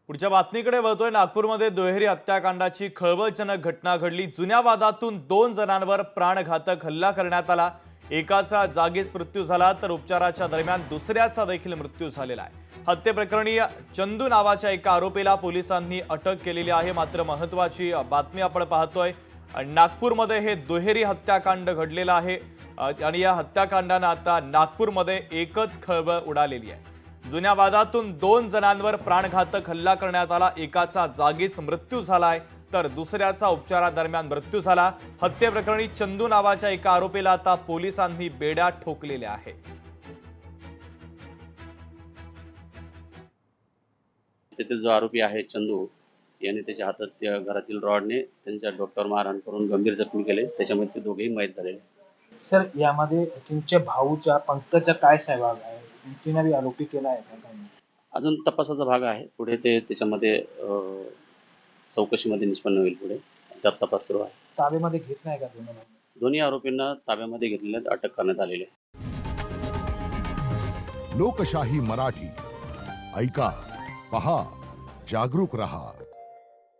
पुढच्या बातमीकडे वळतोय। नागपूरमध्ये दुहेरी हत्याकांडाची खळबळजनक घटना घडली। जुन्या वादातून 2 जणांवर प्राणघातक हल्ला करण्यात आला। एकाचा जागीच मृत्यू झाला तर उपचाराच्या दरम्यान दुसऱ्याचा देखील मृत्यू झालेला आहे। हत्येप्रकरणी चंदू नावाच्या एका आरोपीला पोलिसांनी अटक केलेली आहे। मात्र महत्त्वाची बातमी आपण पाहतोय, नागपूरमध्ये हे दुहेरी हत्याकांड घडलेलं आहे आणि या हत्याकांडाने आता नागपूरमध्ये एकच खळबळ उडालेली आहे। जुन्या वादातून 2 जणांवर प्राणघातक हल्ला करण्यात आला। एकाचा जागीच मृत्यू झालाय तर दुसऱ्याचा उपचारादरम्यान मृत्यू झाला। हत्येप्रकरणी चंदू नावाच्या एका आरोपीला आता पोलिसांनी बेड्या ठोकलेल्या आहे। त्यातील जो आरोपी आहे चंदू याने त्याच्या हातात त्या घरातील रॉडने त्यांच्या डोक्यावर मारहाण करून गंभीर जखमी केले। त्याच्यामध्ये ते दोघेही मयत झालेले। सर, यामध्ये तुमच्या भाऊच्या पंकजचा काय सहभाग आहे? तिने आरोपी केला आहे का काही? अजून तपासाचा भाग आहे। पुढे ते त्याच्यामध्ये चौकशीमध्ये निष्पन्न होईल। पुढे त्यात तपास सुरू आहे। ताब्यामध्ये घेत नाही का दोन्ही? दोन्ही आरोपींना ताब्यामध्ये घेतलेले अटक करण्यात आलेली आहे। लोकशाही मराठी ऐका, पहा, जागरूक रहा।